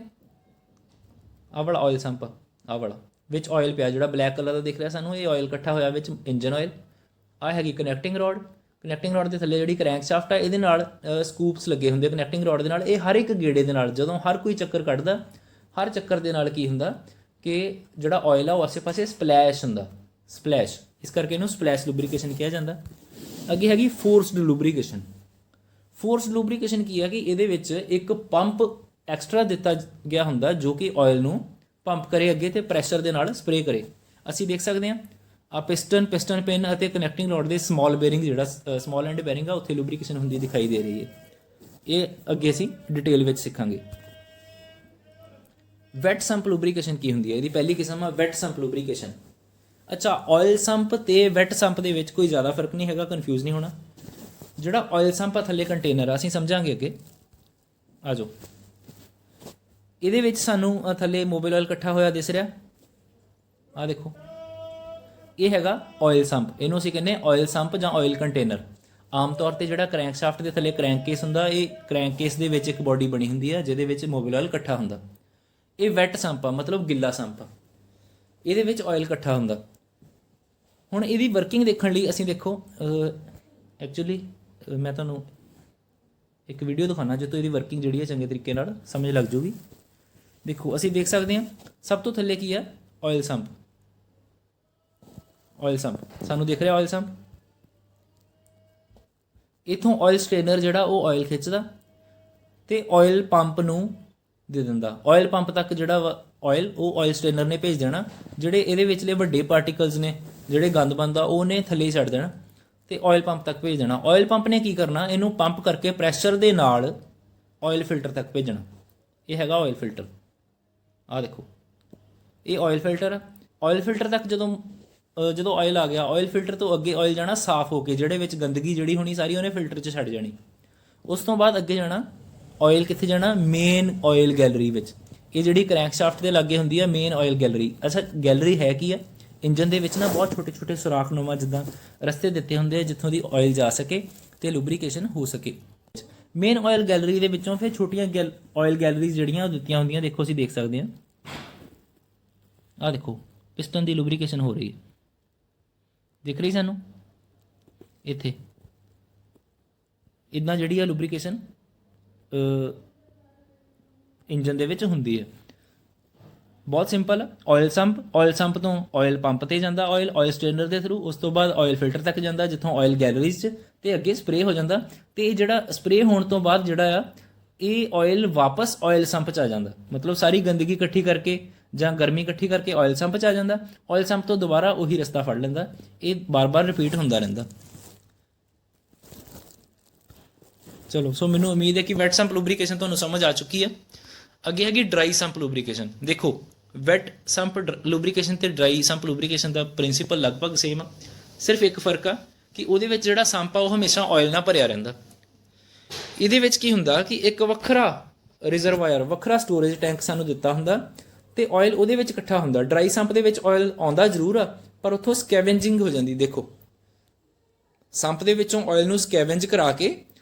ਆਹ ਵਾਲਾ ਆਇਲ ਸੰਪ ਆ, ਆਹ ਵਾਲਾ ਵਿੱਚ ਆਇਲ ਪਿਆ ਜਿਹੜਾ ਬਲੈਕ ਕਲਰ ਦਾ ਦਿਖ ਰਿਹਾ ਸਾਨੂੰ, ਇਹ ਆਇਲ ਇਕੱਠਾ ਹੋਇਆ ਵਿੱਚ ਇੰਜਨ ਆਇਲ। ਆਹ ਹੈਗੀ ਕਨੈਕਟਿੰਗ ਰੋਡ, ਕਨੈਕਟਿੰਗ ਰੋਡ ਦੇ ਥੱਲੇ ਜਿਹੜੀ ਕਰੈਂਕ ਸ਼ਾਫਟ ਆ, ਇਹਦੇ ਨਾਲ ਸਕੂਪਸ ਲੱਗੇ ਹੁੰਦੇ ਕਨੈਕਟਿੰਗ ਰੋਡ ਦੇ ਨਾਲ। ਇਹ ਹਰ ਇੱਕ ਗੇੜੇ ਦੇ ਨਾਲ, ਜਦੋਂ ਹਰ ਕੋਈ ਚੱਕਰ ਕੱਢਦਾ, ਹਰ ਚੱਕਰ ਦੇ ਨਾਲ ਕੀ ਹੁੰਦਾ ਕਿ ਜਿਹੜਾ ਆਇਲ ਆ ਉਹ ਆਸੇ ਪਾਸੇ ਸਪਲੈਸ਼ ਹੁੰਦਾ, ਸਪਲੈਸ਼, ਇਸ ਕਰਕੇ ਇਹਨੂੰ ਸਪਲੈਸ਼ ਲੂਬਰੀਕੇਸ਼ਨ ਕਿਹਾ ਜਾਂਦਾ। ਅੱਗੇ ਹੈਗੀ ਫੋਰਸਡ ਲੂਬਰੀਕੇਸ਼ਨ। ਫੋਰਸਡ ਲੂਬਰੀਕੇਸ਼ਨ ਕੀ ਹੈ ਕਿ ਇਹਦੇ ਵਿੱਚ ਇੱਕ ਪੰਪ ਐਕਸਟਰਾ ਦਿੱਤਾ ਗਿਆ ਹੁੰਦਾ ਜੋ ਕਿ ਆਇਲ ਨੂੰ ਪੰਪ ਕਰੇ ਅੱਗੇ ਅਤੇ ਪ੍ਰੈਸ਼ਰ ਦੇ ਨਾਲ ਸਪਰੇਅ ਕਰੇ। ਅਸੀਂ ਦੇਖ ਸਕਦੇ ਹਾਂ ਆ ਪਿਸਟਨ ਪਿਨ ਅਤੇ ਕਨੈਕਟਿੰਗ ਰੋਡ ਦੇ ਸਮਾਲ ਬੇਰਿੰਗ, ਜਿਹੜਾ ਸਮਾਲ ਐਂਡ ਬੇਰਿੰਗ ਆ, ਉੱਥੇ ਲੂਬਰੀਕੇਸ਼ਨ ਹੁੰਦੀ ਦਿਖਾਈ ਦੇ ਰਹੀ ਹੈ। ਇਹ ਅੱਗੇ ਅਸੀਂ ਡਿਟੇਲ ਵਿੱਚ ਸਿੱਖਾਂਗੇ। ਵੈਟ ਸੰਪ ਲੂਬਰੀਕੇਸ਼ਨ ਕੀ ਹੁੰਦੀ ਹੈ? ਇਹਦੀ ਪਹਿਲੀ ਕਿਸਮ ਆ ਵੈਟ ਸੰਪ ਲੂਬਰੀਕੇਸ਼ਨ। ਅੱਛਾ, ਆਇਲ ਸੰਪ ਤੇ ਵੈਟ ਸੰਪ ਦੇ ਵਿੱਚ ਕੋਈ ਜ਼ਿਆਦਾ ਫਰਕ ਨਹੀਂ ਹੈਗਾ, ਕਨਫਿਊਜ਼ ਨਹੀਂ ਹੋਣਾ। ਜਿਹੜਾ ਆਇਲ ਸੰਪ ਆ ਥੱਲੇ ਕੰਟੇਨਰ ਆ, ਅਸੀਂ ਸਮਝਾਂਗੇ ਅੱਗੇ। ਆ ਜਾਓ, ਇਹਦੇ ਵਿੱਚ ਸਾਨੂੰ ਥੱਲੇ ਮੋਬਾਈਲ ਆਇਲ ਇਕੱਠਾ ਹੋਇਆ ਦਿਸ ਰਿਹਾ। ਆ ਦੇਖੋ, ਇਹ ਹੈਗਾ ਆਇਲ ਸੰਪ, ਇਹਨੂੰ ਅਸੀਂ ਕਹਿੰਦੇ ਆਇਲ ਸੰਪ ਜਾਂ ਆਇਲ ਕੰਟੇਨਰ। ਆਮ ਤੌਰ ਤੇ ਜਿਹੜਾ ਕਰੈਂਕ ਸ਼ਾਫਟ ਦੇ ਥੱਲੇ ਕਰੈਂਕ ਕੇਸ ਹੁੰਦਾ, ਇਹ ਕਰੈਂਕ ਕੇਸ ਦੇ ਵਿੱਚ ਇੱਕ ਬੋਡੀ ਬਣੀ ਹੁੰਦੀ ਹੈ ਜਿਹਦੇ ਵਿੱਚ ਮੋਬਾਈਲ ਆਇਲ ਇਕੱਠਾ ਹੁੰਦਾ। ਇਹ ਵੈਟ ਸੰਪ ਆ, ਮਤਲਬ ਗਿੱਲਾ ਸੰਪ ਆ, ਇਹਦੇ ਵਿੱਚ ਆਇਲ ਇਕੱਠਾ ਹੁੰਦਾ। ਹੁਣ ਇਹਦੀ ਵਰਕਿੰਗ ਦੇਖਣ ਲਈ ਅਸੀਂ ਦੇਖੋ, ਐਕਚੁਅਲੀ ਮੈਂ ਤੁਹਾਨੂੰ ਇੱਕ ਵੀਡੀਓ ਦਿਖਾਉਣਾ ਜਿੱਥੋਂ ਇਹਦੀ ਵਰਕਿੰਗ ਜਿਹੜੀ ਹੈ ਚੰਗੇ ਤਰੀਕੇ ਨਾਲ ਸਮਝ ਲੱਗ ਜੂਗੀ। ਦੇਖੋ, ਅਸੀਂ ਦੇਖ ਸਕਦੇ ਹਾਂ ਸਭ ਤੋਂ ਥੱਲੇ ਕੀ ਹੈ, ਆਇਲ ਸੰਪ। ਆਇਲ ਸੰਪ ਸਾਨੂੰ ਦਿਖ ਰਿਹਾ, ਆਇਲ ਸੰਪ। ਇੱਥੋਂ ਆਇਲ ਸਟ੍ਰੇਨਰ ਜਿਹੜਾ ਉਹ ਆਇਲ ਖਿੱਚਦਾ ਤੇ ਆਇਲ ਪੰਪ ਨੂੰ ਦੇ ਦਿੰਦਾ। ਆਇਲ ਪੰਪ ਤੱਕ ਜਿਹੜਾ ਆਇਲ ਉਹ ਆਇਲ ਸਟ੍ਰੇਨਰ ਨੇ ਭੇਜ ਦੇਣਾ। ਜਿਹੜੇ ਇਹਦੇ ਵਿਚਲੇ ਵੱਡੇ ਪਾਰਟੀਕਲਸ ਨੇ, ਜਿਹੜੇ ਗੰਦ ਬੰਦਾ, ਉਹਨੇ ਥੱਲੇ ਹੀ ਛੱਡ ਦੇਣਾ ਤੇ ਆਇਲ ਪੰਪ ਤੱਕ ਭੇਜ ਦੇਣਾ। ਆਇਲ ਪੰਪ ਨੇ ਕੀ ਕਰਨਾ, ਇਹਨੂੰ ਪੰਪ ਕਰਕੇ ਪ੍ਰੈਸ਼ਰ ਦੇ ਨਾਲ ਆਇਲ ਫਿਲਟਰ ਤੱਕ ਭੇਜਣਾ। ਇਹ ਹੈਗਾ ਆਇਲ ਫਿਲਟਰ। ਆਹ ਦੇਖੋ, ਇਹ ਆਇਲ ਫਿਲਟਰ ਆ। ਆਇਲ ਫਿਲਟਰ ਤੱਕ ਜਦੋਂ ਆਇਲ ਆ ਗਿਆ, ਆਇਲ ਫਿਲਟਰ ਤੋਂ ਅੱਗੇ ਆਇਲ ਜਾਣਾ ਸਾਫ਼ ਹੋ ਕੇ, ਜਿਹੜੇ ਵਿੱਚ ਗੰਦਗੀ ਜਿਹੜੀ ਹੋਣੀ ਸਾਰੀ ਉਹਨੇ ਫਿਲਟਰ 'ਚ ਛੱਡ ਜਾਣੀ। ਉਸ ਤੋਂ ਬਾਅਦ ਅੱਗੇ ਜਾਣਾ ਆਇਲ, ਕਿੱਥੇ ਜਾਣਾ, ਮੇਨ ਆਇਲ ਗੈਲਰੀ ਵਿੱਚ। ਇਹ ਜਿਹੜੀ ਕਰੈਂਕ ਸ਼ਾਫਟ ਦੇ ਲਾਗੇ ਹੁੰਦੀ ਆ ਮੇਨ ਆਇਲ ਗੈਲਰੀ। ਅੱਛਾ, ਗੈਲਰੀ ਹੈ ਕੀ ਆ, ਇੰਜਨ ਦੇ ਵਿੱਚ ਨਾ ਬਹੁਤ ਛੋਟੇ ਛੋਟੇ ਸੁਰਾਖਨੁਮਾ ਜਿੱਦਾਂ ਰਸਤੇ ਦਿੱਤੇ ਹੁੰਦੇ ਆ ਜਿੱਥੋਂ ਦੀ ਆਇਲ ਜਾ ਸਕੇ ਤੇ ਲੁਬਰੀਕੇਸ਼ਨ ਹੋ ਸਕੇ। ਮੇਨ ਆਇਲ ਗੈਲਰੀ ਦੇ ਵਿੱਚੋਂ ਫਿਰ ਛੋਟੀਆਂ ਆਇਲ ਗੈਲਰੀਜ਼ ਜਿਹੜੀਆਂ ਉਹ ਦਿੱਤੀਆਂ ਹੁੰਦੀਆਂ। ਦੇਖੋ, ਅਸੀਂ ਦੇਖ ਸਕਦੇ ਹਾਂ, ਆਹ ਦੇਖੋ, ਪਿਸਟਨ ਦੀ ਲੁਬਰੀਕੇਸ਼ਨ ਹੋ ਰਹੀ ਹੈ, ਦਿਖ ਰਹੀ ਸਾਨੂੰ ਇੱਥੇ। ਇੱਦਾਂ ਜਿਹੜੀ ਆ ਲੁਬਰੀਕੇਸ਼ਨ ਇੰਜਨ ਦੇ ਵਿੱਚ ਹੁੰਦੀ ਹੈ। ਬਹੁਤ ਸਿੰਪਲ। ਆਇਲ ਸੰਪ ਤੋਂ ਆਇਲ ਪੰਪ ਤੇ ਜਾਂਦਾ ਆਇਲ ਸਟ੍ਰੇਨਰ ਦੇ ਥਰੂ। ਉਸ ਤੋਂ ਬਾਅਦ ਆਇਲ ਫਿਲਟਰ ਤੱਕ ਜਾਂਦਾ ਜਿੱਥੋਂ ਆਇਲ ਗੈਲਰੀਜ਼ 'ਚ, ਤੇ ਅੱਗੇ ਸਪਰੇਅ ਹੋ ਜਾਂਦਾ। ਤੇ ਇਹ ਜਿਹੜਾ ਸਪਰੇਅ ਹੋਣ ਤੋਂ ਬਾਅਦ ਜਿਹੜਾ ਆ, ਇਹ ਆਇਲ ਵਾਪਸ ਆਇਲ ਸੰਪ 'ਚ ਆ ਜਾਂਦਾ। ਮਤਲਬ ਸਾਰੀ ਗੰਦਗੀ ਇਕੱਠੀ ਕਰਕੇ ਜਾਂ ਗਰਮੀ ਇਕੱਠੀ ਕਰਕੇ ਆਇਲ ਸੰਪ 'ਚ ਆ ਜਾਂਦਾ। ਆਇਲ ਸੰਪ ਤੋਂ ਦੁਬਾਰਾ ਉਹੀ ਰਸਤਾ ਫੜ ਲੈਂਦਾ। ਇਹ ਬਾਰ-ਬਾਰ ਰਿਪੀਟ ਹੁੰਦਾ ਰਹਿੰਦਾ। ਚਲੋ, ਸੋ ਮੈਨੂੰ ਉਮੀਦ ਹੈ ਕਿ ਵੈਟ ਸੰਪ ਲੁਬਰੀਕੇਸ਼ਨ ਤੁਹਾਨੂੰ ਸਮਝ ਆ ਚੁੱਕੀ ਹੈ। ਅੱਗੇ ਹੈਗੀ ਡਰਾਈ ਸੰਪ ਲੁਬਰੀਕੇਸ਼ਨ। ਦੇਖੋ, ਵੈਟ ਸੰਪ ਲੁਬਰੀਕੇਸ਼ਨ ਤੇ ਡਰਾਈ ਸੰਪ ਲੁਬਰੀਕੇਸ਼ਨ ਦਾ ਪ੍ਰਿੰਸੀਪਲ ਲਗਭਗ ਸੇਮ ਆ। ਸਿਰਫ ਇੱਕ ਫਰਕ ਆ ਕਿ ਉਹਦੇ ਵਿੱਚ ਜਿਹੜਾ ਸੰਪ ਆ ਉਹ ਹਮੇਸ਼ਾ ਆਇਲ ਨਾਲ ਭਰਿਆ ਰਹਿੰਦਾ। ਇਹਦੇ ਵਿੱਚ ਕੀ ਹੁੰਦਾ ਕਿ ਇੱਕ ਵੱਖਰਾ ਰਿਜ਼ਰਵਾਇਰ, ਵੱਖਰਾ ਸਟੋਰੇਜ ਟੈਂਕ ਸਾਨੂੰ ਦਿੱਤਾ ਹੁੰਦਾ ਤੇ ਆਇਲ ਉਹਦੇ ਵਿੱਚ ਇਕੱਠਾ ਹੁੰਦਾ। ਡਰਾਈ ਸੰਪ ਦੇ ਵਿੱਚ ਆਇਲ ਆਉਂਦਾ ਜ਼ਰੂਰ ਆ, ਪਰ ਉੱਥੋਂ ਸਕੈਵੈਂਜਿੰਗ ਹੋ ਜਾਂਦੀ। ਦੇਖੋ, ਸੰਪ ਦੇ ਵਿੱਚੋਂ ਆਇਲ ਨੂੰ ਸਕੈਵੈਂਜ ਕਰਾ ਕੇ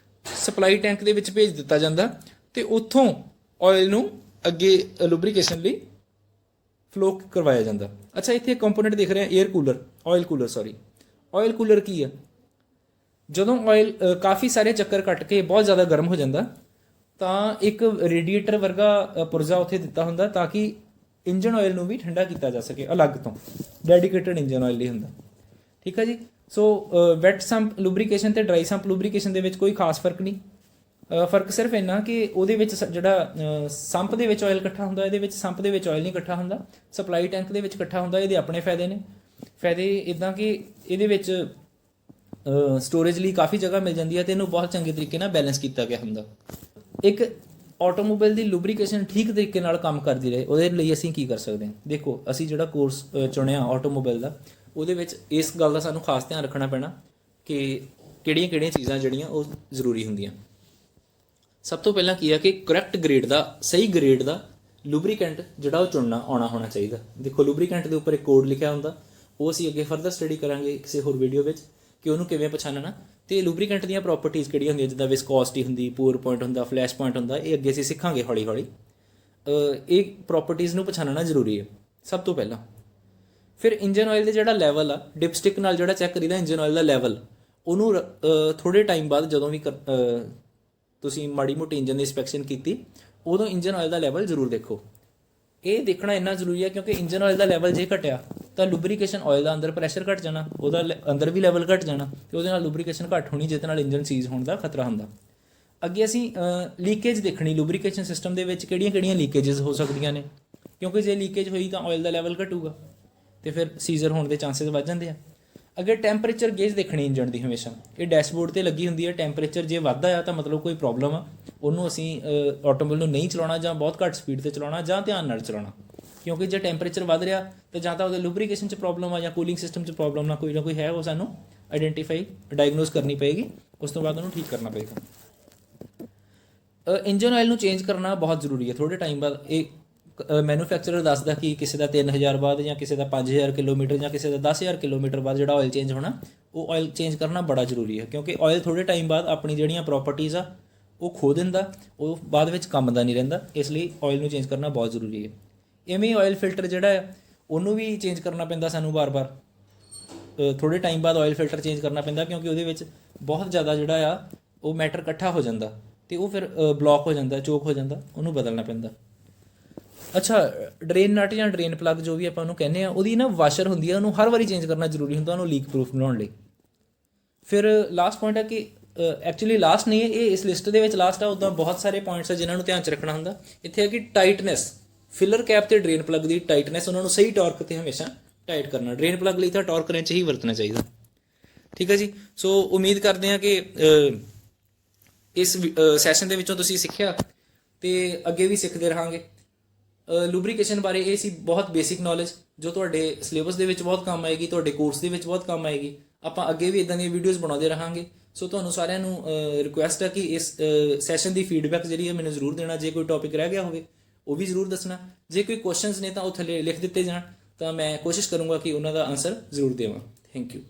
ਸਪਲਾਈ ਟੈਂਕ ਦੇ ਵਿੱਚ ਭੇਜ ਦਿੱਤਾ ਜਾਂਦਾ ਤੇ ਉੱਥੋਂ ਆਇਲ ਨੂੰ ਅੱਗੇ ਲੁਬਰੀਕੇਸ਼ਨ ਲਈ ਫਲੋ ਕਰਵਾਇਆ ਜਾਂਦਾ। ਅੱਛਾ, ਇੱਥੇ ਕੰਪੋਨੈਂਟ ਦੇਖ ਰਹੇ ਹਾਂ, ਆਇਲ ਕੂਲਰ ਕੀ ਆ? ਜਦੋਂ ਆਇਲ ਕਾਫੀ ਸਾਰੇ ਚੱਕਰ ਕੱਟ ਕੇ ਬਹੁਤ ਜ਼ਿਆਦਾ ਗਰਮ ਹੋ ਜਾਂਦਾ ਤਾਂ ਇੱਕ ਰੇਡੀਏਟਰ ਵਰਗਾ ਪੁਰਜ਼ਾ ਉੱਥੇ ਦਿੱਤਾ ਹੁੰਦਾ ਤਾਂ ਕਿ ਇੰਜਨ ਆਇਲ ਨੂੰ ਵੀ ਠੰਡਾ ਕੀਤਾ ਜਾ ਸਕੇ ਅਲੱਗ ਤੋਂ। ਡੈਡੀਕੇਟਡ ਇੰਜਨ ਆਇਲ ਲਈ ਹੁੰਦਾ। ਠੀਕ ਹੈ ਜੀ। ਸੋ ਵੈਟ ਸੰਪ ਲੁਬਰੀਕੇਸ਼ਨ ਤੇ ਡਰਾਈ ਸੰਪ ਲੁਬਰੀਕੇਸ਼ਨ ਦੇ ਵਿੱਚ ਕੋਈ ਖਾਸ ਫਰਕ ਨਹੀਂ। ਫਰਕ ਸਿਰਫ ਇੰਨਾ ਕਿ ਉਹਦੇ ਵਿੱਚ ਜਿਹੜਾ ਸੰਪ ਦੇ ਵਿੱਚ ਆਇਲ ਇਕੱਠਾ ਹੁੰਦਾ, ਇਹਦੇ ਵਿੱਚ ਸੰਪ ਦੇ ਵਿੱਚ ਆਇਲ ਨਹੀਂ ਇਕੱਠਾ ਹੁੰਦਾ, ਸਪਲਾਈ ਟੈਂਕ ਦੇ ਵਿੱਚ ਇਕੱਠਾ ਹੁੰਦਾ। ਇਹਦੇ ਆਪਣੇ ਫਾਇਦੇ ਨੇ। ਫਾਇਦੇ ਇੱਦਾਂ ਕਿ ਇਹਦੇ ਵਿੱਚ ਸਟੋਰੇਜ ਲਈ ਕਾਫੀ ਜਗ੍ਹਾ ਮਿਲ ਜਾਂਦੀ ਹੈ ਤੇ ਇਹਨੂੰ ਬਹੁਤ ਚੰਗੇ ਤਰੀਕੇ ਨਾਲ ਬੈਲੈਂਸ ਕੀਤਾ ਗਿਆ ਹੁੰਦਾ। ਇੱਕ ਆਟੋਮੋਬਾਈਲ ਦੀ ਲੁਬਰੀਕੇਸ਼ਨ ਠੀਕ ਤਰੀਕੇ ਨਾਲ ਕੰਮ ਕਰਦੀ ਰਹੇ, ਉਹਦੇ ਲਈ ਅਸੀਂ ਕੀ ਕਰ ਸਕਦੇ ਹਾਂ? ਦੇਖੋ, ਅਸੀਂ ਜਿਹੜਾ ਕੋਰਸ ਚੁਣਿਆ ਆਟੋਮੋਬਾਈਲ ਦਾ, ਉਹਦੇ ਵਿੱਚ ਇਸ ਗੱਲ ਦਾ ਸਾਨੂੰ ਖਾਸ ਧਿਆਨ ਰੱਖਣਾ ਪੈਣਾ ਕਿ ਕਿਹੜੀਆਂ ਚੀਜ਼ਾਂ ਜਿਹੜੀਆਂ ਉਹ ਜ਼ਰੂਰੀ ਹੁੰਦੀਆਂ। ਸਭ ਤੋਂ ਪਹਿਲਾਂ ਕੀ ਹੈ ਕਿ ਕਰੈਕਟ ਗ੍ਰੇਡ ਦਾ, ਸਹੀ ਗ੍ਰੇਡ ਦਾ ਲੁਬਰੀਕੈਂਟ ਜਿਹੜਾ ਉਹ ਆਉਣਾ ਹੋਣਾ ਚਾਹੀਦਾ। ਦੇਖੋ, ਲੁਬਰੀਕੈਂਟ ਦੇ ਉੱਪਰ ਇੱਕ ਕੋਡ ਲਿਖਿਆ ਹੁੰਦਾ, ਉਹ ਅਸੀਂ ਅੱਗੇ ਫਰਦਰ ਸਟੱਡੀ ਕਰਾਂਗੇ ਕਿਸੇ ਹੋਰ ਵੀਡੀਓ ਵਿੱਚ ਕਿ ਉਹਨੂੰ ਕਿਵੇਂ ਪਛਾਣਨਾ। ਤੇ ਲੁਬਰੀਕੈਂਟ ਦੀਆਂ ਪ੍ਰੋਪਰਟੀਜ਼ ਕਿਹੜੀਆਂ ਹੁੰਦੀਆਂ, ਜਿੱਦਾਂ ਵਿਸਕੋਸਿਟੀ ਹੁੰਦੀ, ਪੂਰ ਪੁਆਇੰਟ ਹੁੰਦਾ, ਫਲੈਸ਼ ਪੁਆਇੰਟ ਹੁੰਦਾ। ਇਹ ਅੱਗੇ ਅਸੀਂ ਸਿੱਖਾਂਗੇ ਹੌਲੀ ਹੌਲੀ। ਇਹ ਪ੍ਰੋਪਰਟੀਜ਼ ਨੂੰ ਪਛਾਣਨਾ ਜ਼ਰੂਰੀ ਹੈ ਸਭ ਤੋਂ ਪਹਿਲਾਂ। ਫਿਰ ਇੰਜਨ ਆਇਲ ਦੇ ਜਿਹੜਾ ਲੈਵਲ ਆ, ਡਿਪਸਟਿਕ ਨਾਲ ਜਿਹੜਾ ਚੈੱਕ ਕਰੀਦਾ ਇੰਜਨ ਆਇਲ ਦਾ ਲੈਵਲ, ਉਹਨੂੰ ਥੋੜ੍ਹੇ ਟਾਈਮ ਬਾਅਦ ਜਦੋਂ ਵੀ ਤੁਸੀਂ ਮਾੜੀ ਮੋਟੀ ਇੰਜਨ ਦੀ ਇੰਸਪੈਕਸ਼ਨ ਕੀਤੀ, ਉਦੋਂ ਇੰਜਨ ਆਇਲ ਦਾ ਲੈਵਲ ਜ਼ਰੂਰ ਦੇਖੋ। ਇਹ ਦੇਖਣਾ ਇੰਨਾ ਜ਼ਰੂਰੀ ਹੈ ਕਿਉਂਕਿ ਇੰਜਨ ਆਇਲ ਦਾ ਲੈਵਲ ਜੇ ਘਟਿਆ ਤਾਂ ਲੁਬਰੀਕੇਸ਼ਨ ਆਇਲ ਦਾ ਅੰਦਰ ਪ੍ਰੈਸ਼ਰ ਘਟ ਜਾਣਾ, ਉਹਦਾ ਅੰਦਰ ਵੀ ਲੈਵਲ ਘਟ ਜਾਣਾ ਤੇ ਉਹਦੇ ਨਾਲ ਲੁਬਰੀਕੇਸ਼ਨ ਘੱਟ ਹੋਣੀ, ਜਿਹਦੇ ਨਾਲ ਇੰਜਨ ਸੀਜ਼ ਹੋਣ ਦਾ ਖਤਰਾ ਹੁੰਦਾ। ਅੱਗੇ ਅਸੀਂ ਲੀਕੇਜ ਦੇਖਣੀ, ਲੁਬਰੀਕੇਸ਼ਨ ਸਿਸਟਮ ਦੇ ਵਿੱਚ ਕਿਹੜੀਆਂ ਲੀਕੇजेस ਹੋ ਸਕਦੀਆਂ ਨੇ, ਕਿਉਂਕਿ ਜੇ ਲੀਕੇਜ ਹੋਈ ਤਾਂ ਆਇਲ ਦਾ ਲੈਵਲ ਘਟੂਗਾ ਤੇ ਫਿਰ ਸੀਜ਼ਰ ਹੋਣ ਦੇ ਚਾਂਸਸ ਵੱਧ ਜਾਂਦੇ ਆ। ਅੱਗੇ ਟੈਂਪਰੇਚਰ ਗੇਜ ਦੇਖਣੀ ਇੰਜਨ ਦੀ ਹਮੇਸ਼ਾ। ਇਹ ਡੈਸ਼ਬੋਰਡ ਤੇ ਲੱਗੀ ਹੁੰਦੀ ਹੈ। ਟੈਂਪਰੇਚਰ ਜੇ ਵੱਧਦਾ ਆ ਤਾਂ ਮਤਲਬ ਕੋਈ ਪ੍ਰੋਬਲਮ ਆ, ਉਹਨੂੰ ਅਸੀਂ ਆਟੋਮੋਬਾਈਲ ਨੂੰ ਨਹੀਂ ਚਲਾਉਣਾ ਜਾਂ ਬਹੁਤ ਘੱਟ ਸਪੀਡ ਤੇ ਚਲਾਉਣਾ ਜਾਂ ਧਿਆਨ ਨਾਲ ਚਲਾਉਣਾ। ਕਿਉਂਕਿ ਜੇ ਟੈਂਪਰੇਚਰ ਵੱਧ ਰਿਹਾ ਤਾਂ ਜਾਂ ਤਾਂ ਉਹਦੇ ਲੁਬਰੀਕੇਸ਼ਨ 'ਚ ਪ੍ਰੋਬਲਮ ਆ ਜਾਂ ਕੂਲਿੰਗ ਸਿਸਟਮ 'ਚ ਪ੍ਰੋਬਲਮ ਨਾ ਕੋਈ ਹੈ, ਉਹ ਸਾਨੂੰ ਆਈਡੈਂਟੀਫਾਈ ਡਾਇਗਨੋਸ ਕਰਨੀ ਪਏਗੀ। ਉਸ ਤੋਂ ਬਾਅਦ ਉਹਨੂੰ ਠੀਕ ਕਰਨਾ ਪਏਗਾ। ਇੰਜਨ ਆਇਲ ਨੂੰ ਚੇਂਜ ਕਰਨਾ ਬਹੁਤ ਜ਼ਰੂਰੀ ਹੈ ਥੋੜ੍ਹੇ ਟਾਈਮ ਬਾਅਦ। ਇਹ ਮੈਨੂਫੈਕਚਰਰ ਦੱਸਦਾ ਕਿ ਕਿਸੇ ਦਾ 3000 ਬਾਅਦ ਜਾਂ ਕਿਸੇ ਦਾ 5000 ਕਿਲੋਮੀਟਰ ਜਾਂ ਕਿਸੇ ਦਾ 10000 ਕਿਲੋਮੀਟਰ ਬਾਅਦ ਜਿਹੜਾ ਆਇਲ ਚੇਂਜ ਹੋਣਾ, ਉਹ ਆਇਲ ਚੇਂਜ ਕਰਨਾ ਬੜਾ ਜ਼ਰੂਰੀ ਹੈ, ਕਿਉਂਕਿ ਆਇਲ ਥੋੜ੍ਹੇ ਟਾਈਮ ਬਾਅਦ ਆਪਣੀ ਜਿਹੜੀਆਂ ਪ੍ਰੋਪਰਟੀਜ਼ ਆ ਉਹ ਖੋ ਦਿੰਦਾ, ਉਹ ਬਾਅਦ ਵਿੱਚ ਕੰਮ ਦਾ ਨਹੀਂ ਰਹਿੰਦਾ। ਇਸ ਲਈ ਆਇਲ ਨੂੰ ਚੇਂਜ ਕਰਨਾ ਬਹੁਤ ਜ਼ਰੂਰੀ ਹੈ। ਇਵੇਂ ਆਇਲ ਫਿਲਟਰ ਜਿਹੜਾ ਹੈ ਉਹਨੂੰ ਵੀ ਚੇਂਜ ਕਰਨਾ ਪੈਂਦਾ ਸਾਨੂੰ ਵਾਰ-ਵਾਰ। ਥੋੜ੍ਹੇ ਟਾਈਮ ਬਾਅਦ ਆਇਲ ਫਿਲਟਰ ਚੇਂਜ ਕਰਨਾ ਪੈਂਦਾ, ਕਿਉਂਕਿ ਉਹਦੇ ਵਿੱਚ ਬਹੁਤ ਜ਼ਿਆਦਾ ਜਿਹੜਾ ਆ ਉਹ ਮੈਟਰ ਇਕੱਠਾ ਹੋ ਜਾਂਦਾ ਅਤੇ ਉਹ ਫਿਰ ਬਲੋਕ ਹੋ ਜਾਂਦਾ, ਚੋਕ ਹੋ ਜਾਂਦਾ, ਉਹਨੂੰ ਬਦਲਣਾ ਪੈਂਦਾ। ਅੱਛਾ, ਡਰੇਨ ਨਟ ਜਾਂ ਡਰੇਨ ਪਲੱਗ ਜੋ ਵੀ ਆਪਾਂ ਉਹਨੂੰ ਕਹਿੰਦੇ ਆ, ਉਹਦੀ ਨਾ ਵਾਸ਼ਰ ਹੁੰਦੀ ਹੈ, ਉਹਨੂੰ ਹਰ ਵਾਰੀ ਚੇਂਜ ਕਰਨਾ ਜ਼ਰੂਰੀ ਹੁੰਦਾ ਉਹਨੂੰ ਲੀਕ ਪ੍ਰੂਫ ਬਣਾਉਣ ਲਈ। ਫਿਰ ਲਾਸਟ ਪੁਆਇੰਟ ਹੈ ਕਿ ਐਕਚੁਅਲੀ ਲਾਸਟ ਨਹੀਂ ਹੈ, ਇਹ ਇਸ ਲਿਸਟ ਦੇ ਵਿੱਚ ਲਾਸਟ ਆ। ਉੱਦਾਂ ਬਹੁਤ ਸਾਰੇ ਪੁਆਇੰਟਸ ਆ ਜਿਨ੍ਹਾਂ ਨੂੰ ਧਿਆਨ 'ਚ ਰੱਖਣਾ ਹੁੰਦਾ। ਇੱਥੇ ਹੈ ਕਿ ਟਾਈਟਨੈਸ, ਫਿਲਰ ਕੈਪ ਅਤੇ ਡਰੇਨ ਪਲੱਗ ਦੀ ਟਾਈਟਨੈਸ, ਉਹਨਾਂ ਨੂੰ ਸਹੀ ਟਾਰਕ 'ਤੇ ਹਮੇਸ਼ਾ ਟਾਈਟ ਕਰਨਾ। ਡਰੇਨ ਪਲੱਗ ਲਈ ਤਾਂ ਟਾਰਕ ਰੈਂਚ ਹੀ ਵਰਤਣਾ ਚਾਹੀਦਾ। ਠੀਕ ਹੈ ਜੀ। ਸੋ ਉਮੀਦ ਕਰਦੇ ਹਾਂ ਕਿ ਇਸ ਸੈਸ਼ਨ ਦੇ ਵਿੱਚੋਂ ਤੁਸੀਂ ਸਿੱਖਿਆ ਅਤੇ ਅੱਗੇ ਵੀ ਸਿੱਖਦੇ ਰਹਾਂਗੇ। ਲੂਬਰੀਕੇਸ਼ਨ ਬਾਰੇ ਇਹ ਸੀ ਬਹੁਤ ਬੇਸਿਕ ਨੌਲੇਜ, ਜੋ ਤੁਹਾਡੇ ਸਿਲੇਬਸ ਦੇ ਵਿੱਚ ਬਹੁਤ ਕੰਮ ਆਏਗੀ, ਤੁਹਾਡੇ ਕੋਰਸ ਦੇ ਵਿੱਚ ਬਹੁਤ ਕੰਮ ਆਏਗੀ। ਆਪਾਂ ਅੱਗੇ ਵੀ ਇੱਦਾਂ ਦੀਆਂ ਵੀਡੀਓਜ਼ ਬਣਾਉਂਦੇ ਰਹਾਂਗੇ। ਸੋ ਤੁਹਾਨੂੰ ਸਾਰਿਆਂ ਨੂੰ ਰਿਕੁਐਸਟ ਹੈ ਕਿ ਇਸ ਸੈਸ਼ਨ ਦੀ ਫੀਡਬੈਕ ਜਿਹੜੀ ਹੈ ਮੈਨੂੰ ਜ਼ਰੂਰ ਦੇਣਾ। ਜੇ ਕੋਈ ਟੌਪਿਕ ਰਹਿ ਗਿਆ ਹੋਵੇ ਉਹ ਵੀ ਜ਼ਰੂਰ ਦੱਸਣਾ। ਜੇ ਕੋਈ ਕੁਐਸਚਨਸ ਨੇ ਤਾਂ ਉਹ ਥੱਲੇ ਲਿਖ ਦਿੱਤੇ ਜਾਣ, ਤਾਂ ਮੈਂ ਕੋਸ਼ਿਸ਼ ਕਰੂੰਗਾ ਕਿ ਉਹਨਾਂ ਦਾ ਆਨਸਰ ਜ਼ਰੂਰ ਦੇਵਾਂ। Thank you.